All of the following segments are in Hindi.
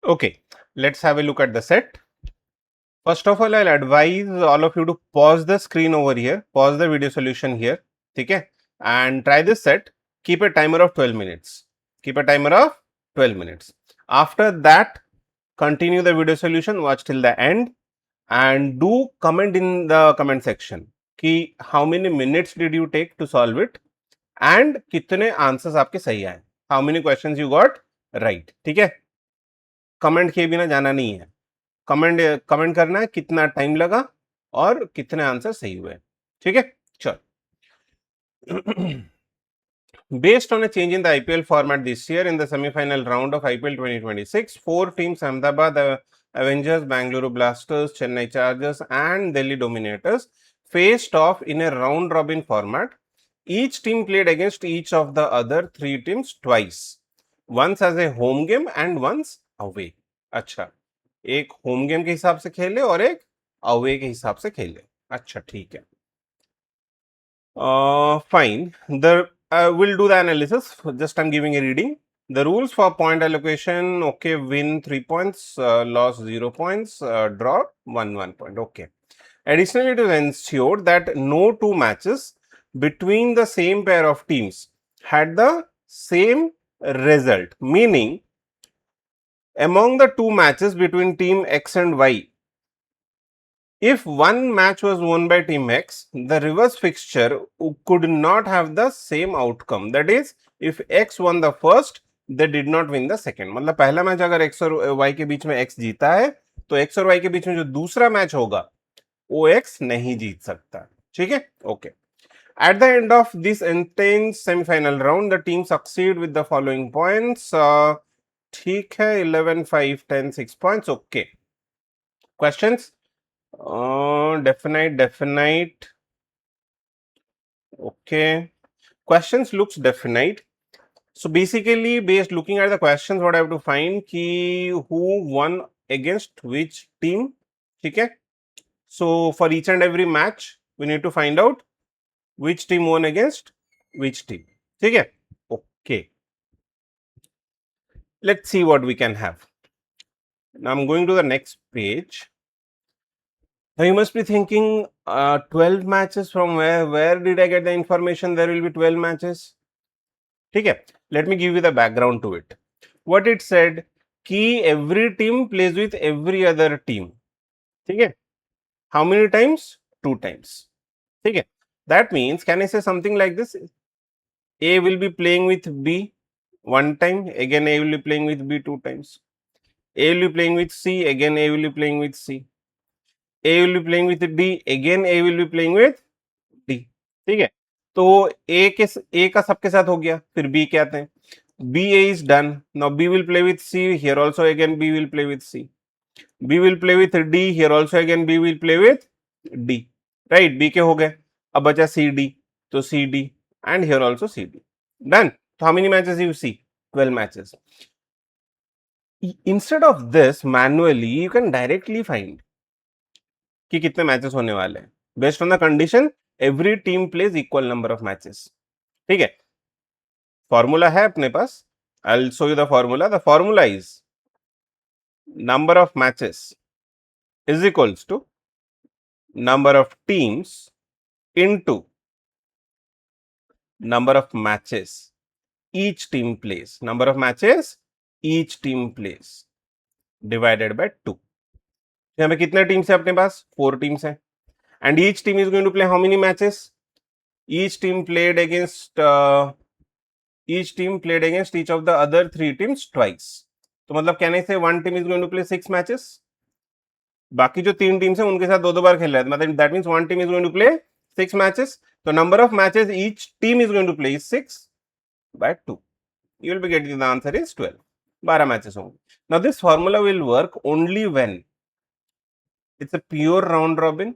Okay, let's have a look at the set. First of all, I'll advise all of you to pause the screen over here, pause the video solution here, okay, and try this set. Keep a timer of 12 minutes. Keep a timer of 12 minutes. After that, continue the video solution, watch till the end, and do comment in the comment section कि how many minutes did you take to solve it and कितने आंसर्स आपके सही आए, how many questions you got right. ठीक है, कमेंट किए बिना जाना नहीं है, कमेंट करना है कितना टाइम लगा और कितने आंसर सही हुए. ठीक है, चलो. Based on a change in the IPL format this year in the semi-final round of IPL 2026, 4 teams Ahmedabad Avengers, Bangalore Blasters, Chennai Chargers and Delhi Dominators faced off in a round-robin format. Each team played against each of the other 3 teams twice, once as a home game and once away. अच्छा, एक होम गेम के हिसाब से खेले और एक अवे के हिसाब से खेले. अच्छा, ठीक है. Fine. We'll do the analysis. Just I'm giving a reading. The rules for point allocation: okay, win 3 points, loss 0 points, draw 1 point. Okay. Additionally, it is ensured that no two matches between the same pair of teams had the same result. Meaning, among the two matches between team X and Y, if one match was won by team X, the reverse fixture could not have the same outcome. That is, if X won the first, they did not win the second. मतलब पहला मैच अगर X और Y के बीच में X जीता है, तो X और Y के बीच में जो दूसरा मैच होगा, वो X नहीं जीत सकता. ठीक है? Okay. At the end of this intense semi-final round, the team succeed with the following points. ठीक है, 11, 5, 10, 6 points. Okay. Questions? Definite. Okay. Questions looks definite. So basically, based looking at the questions, what I have to find ki who won against which team. Okay. So for each and every match, we need to find out which team won against which team. Okay. Okay. Let's see what we can have. Now I'm going to the next page. Now you must be thinking 12 matches from where did I get the information there will be 12 matches? Okay, let me give you the background to it. What it said कि every team plays with every other team. Okay, how many times? 2 times. Okay, that means can I say something like this? A will be playing with B 1 time, again A will be playing with B 2 times. A will be playing with C, again A will be playing with C. A will be playing with D, again A will be playing with D. ठीक है, तो A का सबके साथ हो गया, फिर B के आते हैं. B A is done. Now B will play with C. Here also again B will play with C. B will play with D. Here also again B will play with D. Right? B के हो गए. अब बचा C D. तो C D and here also C D. Done. So how many matches you see? 12 matches. Instead of this, manually you can directly find कि कितने मैचेस होने वाले हैं. Based on the condition every team plays equal number of matches. ठीक है, फॉर्मूला है अपने पास. I will show you the formula. The formula is number of matches is equals to number of teams into number of matches each team plays. Number of matches each team plays divided by 2. यहाँ पे कितने टीम्स है अपने पास? 4 टीम्स है. And each team is going to play how many matches? Each team played against each of the other 3 teams twice. तो मतलब can I say one team is going to play 6 matches? बाकी जो 3 टीम्स हैं उनके साथ 2 बार खेल रहा है. मतलब that means one team is going to play 6 matches. So number of matches each team is going to play is 6 by 2. You will be getting the answer is 12. 12 matches होंगे. Now this formula will work only when it's a pure round robin.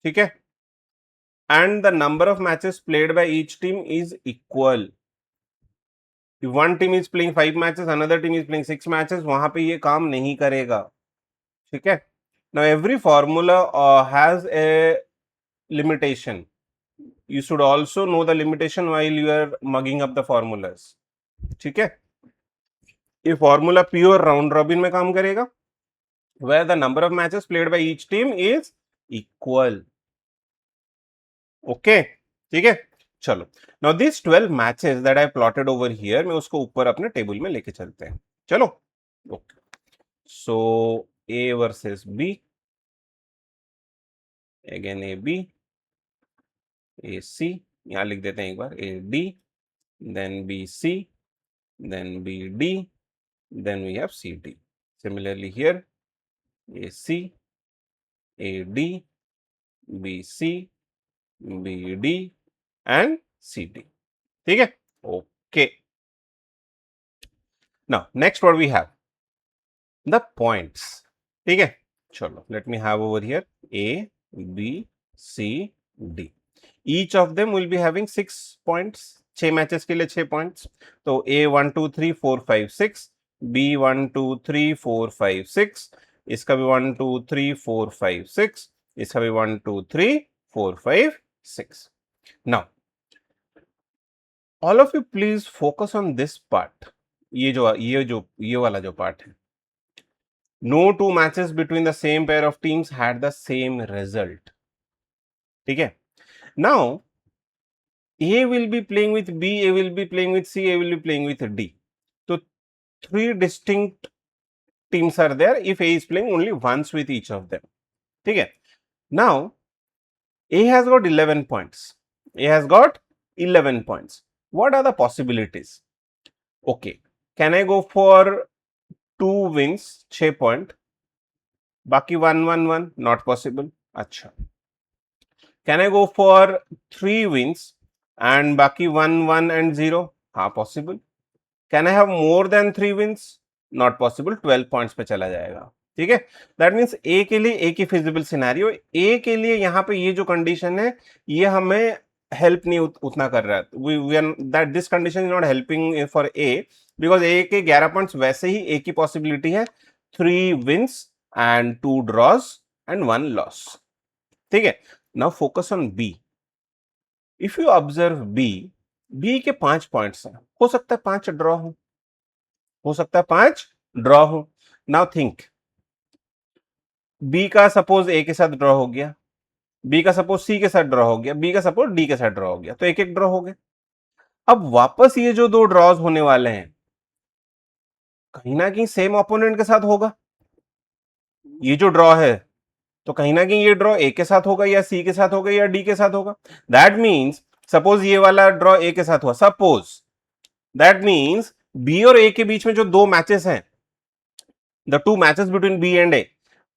ठीक है, and the number of matches played by each team is equal. If one team is playing 5 matches, another team is playing 6 matches, वहां पे ये काम नहीं करेगा. ठीक है. Now every formula has a limitation. You should also know the limitation while you are mugging up the formulas. ठीक है. ये फॉर्मूला प्योर राउंड रॉबिन में काम करेगा, where the number of matches played by each team is equal. Okay, ठीक है, चलो now this 12 matches that I plotted over here, मैं उसको ऊपर अपने टेबल में लेके चलते हैं, चलो। Okay, so A versus B, again A B, A C, यहां लिख देते हैं एक बार, A D, then B C, then B D, then we have C D. Similarly here, A C, A D, B C, B D and C D. ठीक है, okay. Now next what we have, the points. ठीक है, चलो let me have over here A, B, C, D. Each of them will be having 6 points. 6 matches के लिए 6 पॉइंट्स, तो A 1 2 3 4 5 6, B 1 2 3 4 5 6, इसका भी 1 2 3 4 5 6, इसका भी 1 2 3 4 5 6. Now all of you please focus on this part. ये वाला जो पार्ट है, no two matches between the same pair of teams had the same result. ठीक है, now A will be playing with B, A will be playing with C, A will be playing with D. So 3 distinct teams are there if A is playing only once with each of them. ठीक है, now A has got 11 points. A has got 11 points. What are the possibilities? Okay, can I go for 2 wins 6 point, बाकी 1 1 1? Not possible. अच्छा, can I go for 3 wins and बाकी 1 1 and 0? हाँ, possible. Can I have more than 3 wins? Not possible. 12 points पे चला जाएगा, ठीक है। दैट मीन्स ए के लिए एक ही फिजिबल सिनेरियो, ए के लिए यहाँ पे ये जो कंडीशन है ये हमें हेल्प नहीं उतना कर रहा है, that this condition is not helping for A, because A के 11 पॉइंट्स वैसे ही ए की पॉसिबिलिटी है 3 wins and 2 draws and 1 loss, ठीक है। Now focus on B. If you observe B के 5 पॉइंट्स हैं, हो सकता है 5 ड्रॉ हो सकता है 5 ड्रॉ हो। नाउ थिंक, बी का सपोज ए के साथ ड्रॉ हो गया, बी का सपोज सी के साथ ड्रॉ हो गया, बी का सपोज डी के साथ ड्रॉ हो गया, तो एक एक ड्रॉ हो गए। अब वापस ये जो 2 ड्रॉज होने वाले हैं कहीं ना कहीं सेम ओपोनेंट के साथ होगा। ये जो ड्रॉ है तो कहीं ना कहीं ये ड्रॉ ए के साथ होगा या सी के साथ होगा या डी के साथ होगा। दैट मीन्स सपोज ये वाला ड्रॉ ए के साथ हुआ, सपोज, दैट मीन्स बी और ए के बीच में जो 2 मैचेस हैं, the 2 matches between B and A,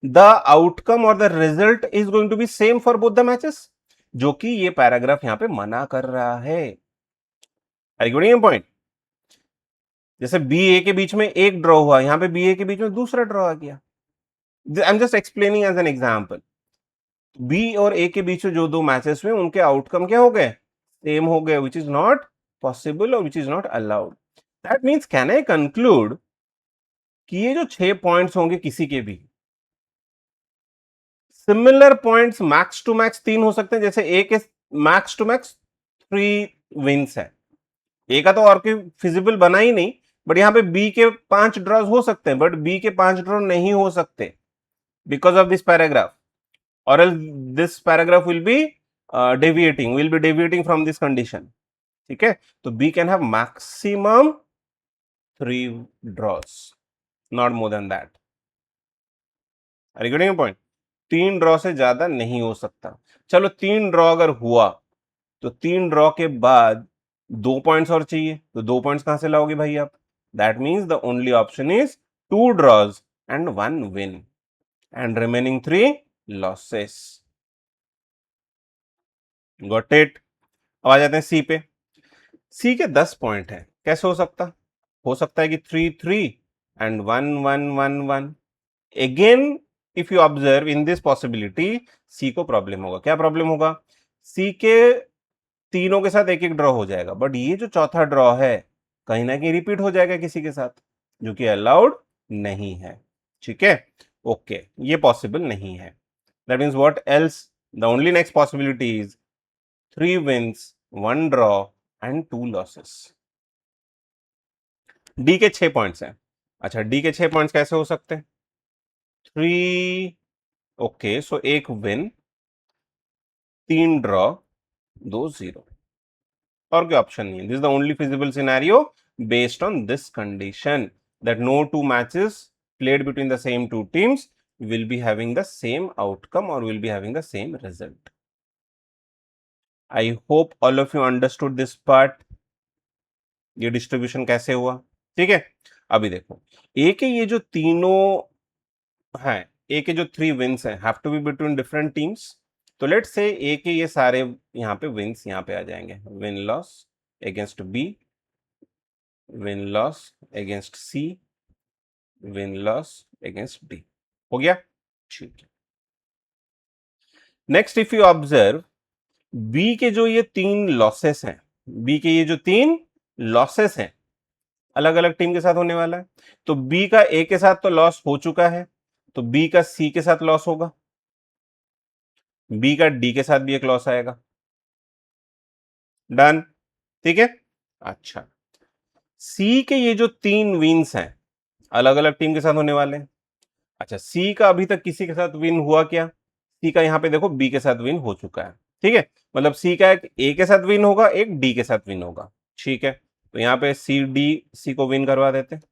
the outcome और the result is going to be same for both the matches, जो कि ये पैराग्राफ यहां पे मना कर रहा है। पॉइंट, जैसे बी ए के बीच में एक ड्रॉ हुआ, यहां पे बी ए के बीच में दूसरा ड्रॉ आ गया। I am just explaining as an example. B और ए के बीच में जो 2 मैचेस हुए उनके आउटकम क्या हो गए, सेम हो गए, विच इज नॉट पॉसिबल और which is not allowed. That means can I conclude कि ये जो 6 पॉइंट्स होंगे किसी के भी, similar points max to max 3 हो सकते हैं, जैसे ए के मैक्स टू मैक्स 3 विंस है, ए का तो और कोई फिजिबल बना ही नहीं, बट यहां पे बी के 5 ड्रॉज हो सकते हैं, बट बी के 5 ड्रॉ नहीं हो सकते because of this paragraph, or else this paragraph will be deviating from this condition, ठीक है। तो B can have maximum 3 draws, not more than that. Are you getting a point? 3 draw से ज्यादा नहीं हो सकता। चलो 3 ड्रॉ अगर हुआ तो 3 ड्रॉ के बाद 2 पॉइंट्स और चाहिए, तो 2 पॉइंट्स कहां से लाओगे भाई आप? That means the only option is 2 draws and 1 win and remaining 3 losses. Got it? अब आ जाते हैं सी पे। सी के 10 पॉइंट है, कैसे हो सकता है कि 3 3 and 1 1 1 1। Again if you observe in this possibility, C को प्रॉब्लम होगा। क्या प्रॉब्लम होगा? सी के तीनों के साथ एक एक ड्रॉ हो जाएगा, बट ये जो चौथा ड्रॉ है कहीं ना कहीं रिपीट हो जाएगा किसी के साथ, जो कि अलाउड नहीं है, ठीक है। ओके, ये पॉसिबल नहीं है। That means what else? The only next possibility is 3 wins, 1 draw and 2 losses. D के 6 पॉइंट्स हैं, अच्छा, डी के 6 पॉइंट्स कैसे हो सकते हैं? 3, ओके, सो एक विन, 3 ड्रॉ, 2 जीरो, और कोई ऑप्शन नहीं है. This is the only feasible scenario based on this condition that no two matches played between the same two teams will be having the same outcome or will be having the same result. I hope all of you understood this part. ये डिस्ट्रीब्यूशन कैसे हुआ, ठीक है. अभी देखो, ए के ये जो तीनों हैं, ए के जो 3 विन्स हैं have to be between different teams. तो लेट्स से ए के ये सारे यहाँ पे विन्स यहाँ पे आ जाएंगे. Win loss against B, win loss against C, win loss against D. हो गया, ठीक है. Next if you observe, B के जो ये 3 लॉसेस हैं, बी के ये जो 3 लॉसेस हैं अलग अलग टीम के साथ होने वाला है. तो बी का ए के साथ तो लॉस हो चुका है, तो बी का सी के साथ लॉस होगा, बी का डी के साथ भी एक लॉस आएगा. डन, ठीक है. अच्छा, सी के ये जो 3 विन्स हैं अलग अलग टीम के साथ होने वाले हैं. अच्छा, सी का अभी तक किसी के साथ विन हुआ क्या? सी का यहां पे देखो बी के साथ विन हो चुका है, ठीक है. मतलब सी का एक ए के साथ विन होगा, एक डी के साथ विन होगा, ठीक है. तो यहां पे सी डी सी को विन करवा देते हैं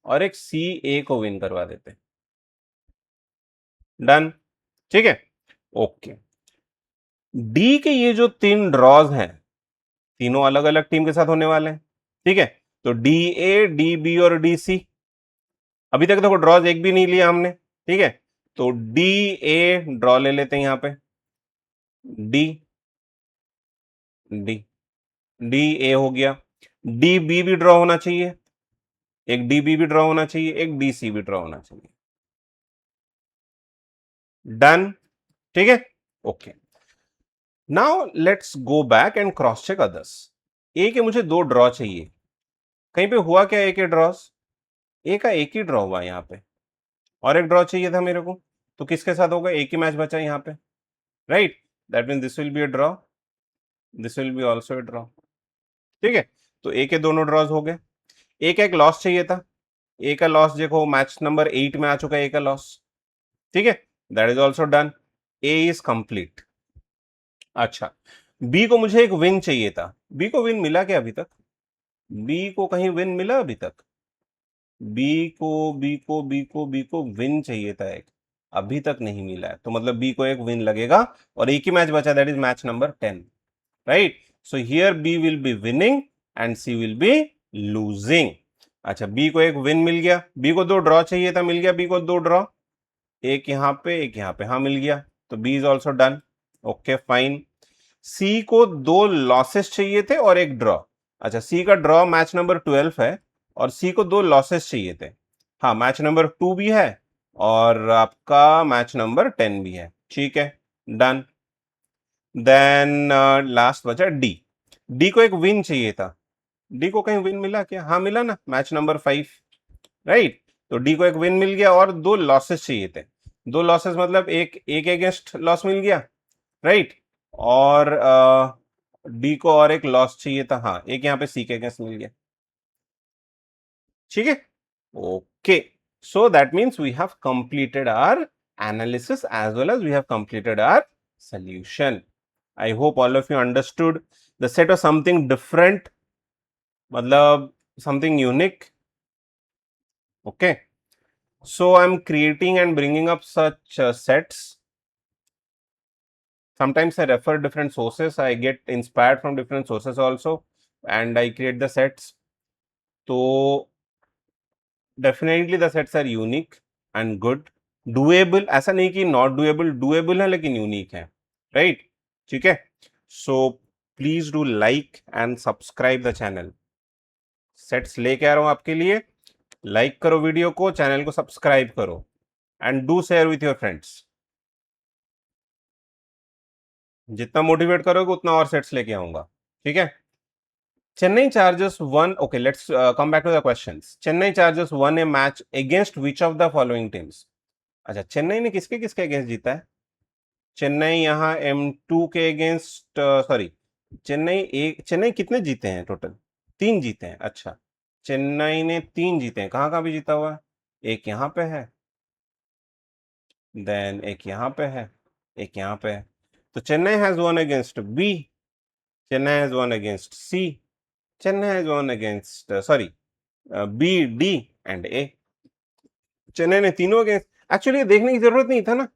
और एक सी ए को विन करवा देते हैं. डन, ठीक है. ओके, डी के ये जो 3 ड्रॉज हैं तीनों अलग अलग टीम के साथ होने वाले हैं, ठीक है. तो डी ए, डी बी और डी सी, अभी तक देखो ड्रॉज एक भी नहीं लिया हमने, ठीक है. तो डी ए ड्रॉ ले लेते हैं यहां पे, डी डी डी ए हो गया. डी बी भी ड्रॉ होना चाहिए, एक डी बी भी ड्रॉ होना चाहिए, एक डी सी भी ड्रॉ होना चाहिए. डन, ठीक है. Okay, now let's go back and cross check others. A के मुझे 2 ड्रॉ चाहिए, कहीं पे हुआ क्या ए के ड्रॉस? ए का एक ही ड्रॉ हुआ यहाँ पे, और एक ड्रॉ चाहिए था मेरे को. तो किसके साथ होगा? एक ही मैच बचा यहाँ पे, right. That mean this will be a draw, this will be also a draw, ठीक है. तो ए के दोनों ड्रॉज हो गए. ए का एक लॉस चाहिए था, ए का लॉस देखो मैच नंबर 8 में आ चुका है ए का लॉस, ठीक है. That is also done, A is complete. अच्छा, बी को मुझे एक विन चाहिए था, बी को विन मिला क्या अभी तक? बी को कहीं विन मिला अभी तक? बी को विन चाहिए था एक, अभी तक नहीं मिला है. तो मतलब बी को एक विन लगेगा और एक ही मैच बचा, that is match number 10, right. So here B will be winning and C will be losing. अच्छा, बी को एक विन मिल गया, बी को 2 ड्रॉ चाहिए था, मिल गया बी को 2 ड्रॉ, एक यहाँ पे एक यहाँ पे, हाँ मिल गया. तो B is also done, okay fine. C को 2 लॉसेस चाहिए थे और एक ड्रॉ. अच्छा, सी का ड्रॉ मैच नंबर 12 है और सी को 2 लॉसेस चाहिए थे. हाँ, मैच नंबर 2 भी है और आपका मैच नंबर 10 भी है, ठीक है. डन. देन लास्ट बचा डी. डी को एक विन चाहिए था, डी को कहीं विन मिला क्या? हाँ मिला ना, मैच नंबर 5, राइट. तो डी को एक विन मिल गया और 2 लॉसेस चाहिए थे. 2 लॉसेस मतलब एक अगेंस्ट लॉस मिल गया, राइट. और डी को और एक लॉस चाहिए था, हाँ एक यहाँ पे सी के अगेंस्ट मिल गया, ठीक है. Okay, so that means we have completed our analysis as well as we have completed our solution. I hope all of you understood. The set was something different, मतलब something unique. Okay, so I'm creating and bringing up such sets. Sometimes I refer different sources, I get inspired from different sources also, and I create the sets. So definitely the sets are unique and good. Doable, ऐसा नहीं कि नॉट डुएबल, डुएबल है लेकिन यूनिक है, राइट. ठीक है. So please do like and subscribe the channel. Sets लेके आ रहा हूं आपके लिए. लाइक करो वीडियो को, चैनल को सब्सक्राइब करो and do share with your friends. जितना मोटिवेट करोगे उतना और सेट्स लेके आऊंगा, ठीक है. Chennai Chargers won. Okay, let's come back to the questions. Chennai Chargers won a match against which of the following teams? अच्छा, चेन्नई ने किसके किसके अगेंस्ट जीता है? चेन्नई यहाँ M2 के अगेंस्ट, सॉरी चेन्नई कितने जीते हैं टोटल? 3 जीते हैं. अच्छा, चेन्नई ने 3 जीते हैं, कहाँ कहाँ भी जीता हुआ है, एक यहाँ पे है, देन एक यहाँ पे है, एक यहाँ पे है। तो Chennai has won against B, Chennai has won against C, Chennai has won against sorry B, D and A. Chennai ने तीनों अगेंस्ट, एक्चुअली देखने की जरूरत नहीं था ना,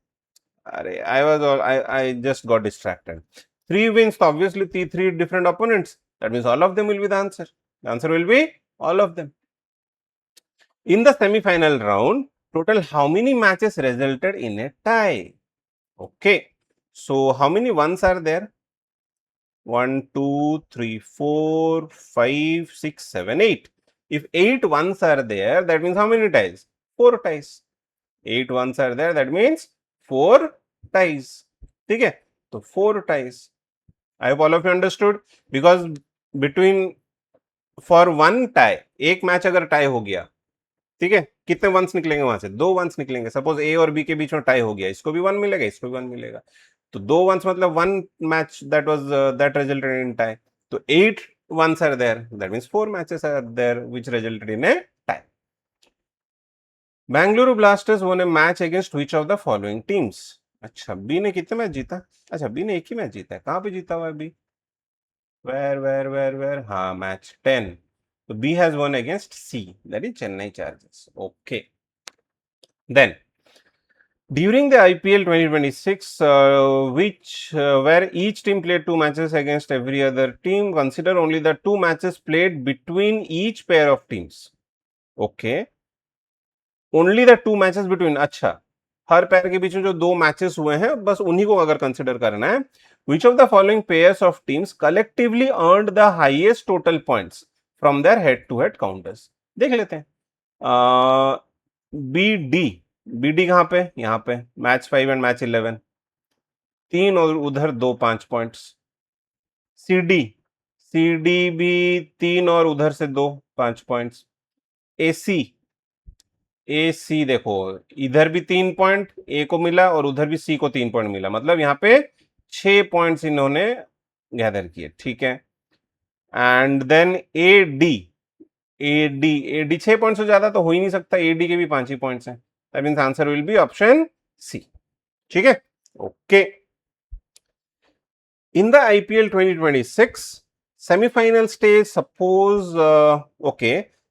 अरे I just got distracted. 3 wins, obviously 3 different opponents. That means all of them will be the answer. The answer will be all of them. In the semi-final round, total how many matches resulted in a tie? Okay. So how many ones are there? 1, 2, 3, 4, 5, 6, 7, 8. If 8 ones are there, that means how many ties? 4 ties. 8 ones are there, that means 4 ties. ठीक है, तो 4 ties. I hope all of you understood, because between for one tie, एक मैच अगर टाई हो गया, ठीक है, कितने वंस निकलेंगे वहां से? 2 वंस निकलेंगे। सपोज ए और बी के बीच में टाई हो गया, इसको भी 1 मिलेगा, इसको भी 1 मिलेगा, तो 2 वंस मतलब 1 match that resulted in tie. तो 8 ones are there, that means 4 matches are there which resulted in a tie. Bangalore Blasters won a match against which of the following teams? अच्छा, बी ने कितने मैच जीता? अच्छा, बी ने एक ही मैच जीता है, कहां पे जीता हुआ है बी? Where? हाँ, match 10. So B has won against C, that is Chennai Chargers. Okay. Then, during the IPL 2026, where each team played 2 matches against every other team, consider only the 2 matches played between each pair of teams. Okay. Only the 2 matches between. अच्छा, हर पैर के बीच में जो 2 मैचेस हुए हैं, बस उन्हीं को अगर कंसिडर करना है. Which of the following pairs of teams collectively earned the highest total points from their head-to-head counters? देख लेते हैं. बी डी कहाँ पे? यहाँ पे. Match 5 and match 11. 3 और उधर 2 5 पॉइंट्स. सी डी भी 3 और उधर से 2 5 पॉइंट्स. ए सी देखो, इधर भी 3 पॉइंट ए को मिला और उधर भी सी को 3 पॉइंट मिला, मतलब यहाँ पे 6 पॉइंट्स इन्होंने गैदर किए. ठीक है. And then A D 6 points से ज्यादा तो हो ही नहीं सकता, ए डी के भी 5 ही पॉइंट्स हैं. That means answer will be option C. ठीक है. Okay. In the IPL 2026 semi-final stage,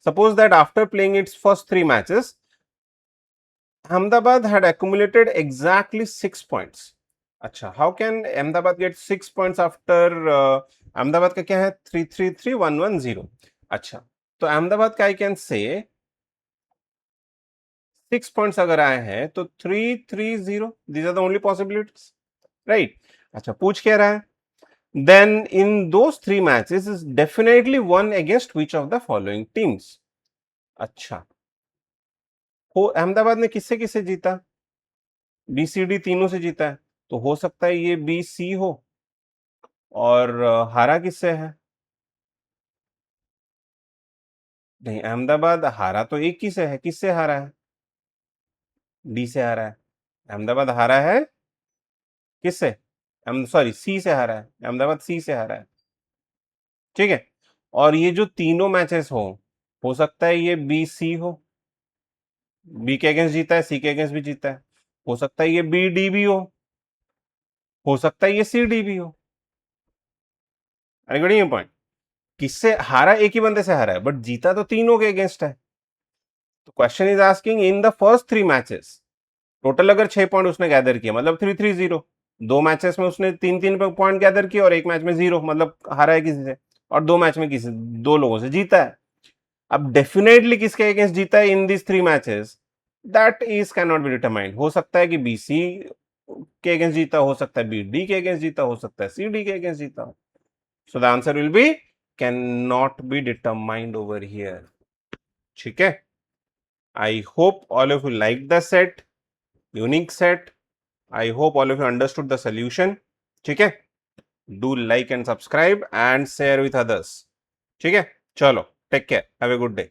suppose that after playing its first 3 matches, Ahmedabad had accumulated exactly 6 points. अच्छा, how can Ahmedabad get 6 points after Ahmedabad का क्या है? 3-3-3-1-1-0. अच्छा, तो Ahmedabad का I can say 6 points अगर आए हैं तो 3-3-0. These are the only possibilities, right? अच्छा, पूछ क्या रहा है? Then in those 3 matches is definitely won against which of the following teams? अच्छा, अहमदाबाद ने किससे किससे जीता? बी सी डी तीनों से जीता है, तो हो सकता है ये बी सी हो. और हारा किससे है? नहीं, अहमदाबाद हारा तो एक ही से है. किससे हारा है? डी से हारा है. अहमदाबाद हारा है किससे? सॉरी, सी से हारा है. अहमदाबाद सी से हारा है. ठीक है. और ये जो तीनों मैचेस हो सकता है ये बी सी हो. बी के अगेंस्ट जीता है, सी के अगेंस्ट भी जीता है. हो सकता है ये बी डी भी हो सकता है ये सी डी भी हो. अरे पॉइंट, किससे हारा? एक ही बंदे से हारा है, बट जीता तो तीनों के अगेंस्ट है. तो question is asking in the first 3 matches total अगर 6 पॉइंट उसने गैदर किया, मतलब 3-3-0. 2 मैचेस में उसने 3-3 पॉइंट गैदर किया और एक मैच में 0, मतलब हारा है किसी से. और 2 मैच में किसी 2 लोगों से जीता है. अब डेफिनेटली किसके अगेंस्ट जीता है in this 3 matches, that is can not be determined. हो सकता है कि बी सी के अगेंस्ट जीता, हो सकता है बी डी के अगेंस्ट जीता, हो सकता है सी डी के अगेंस्ट जीता. So the answer will B can not be determined over here. ठीक है. I hope all of you liked the set, unique set. I hope all of you understood the solution. ठीक है. Do like and subscribe and share with others. ठीक है. चलो, take care. Have a good day.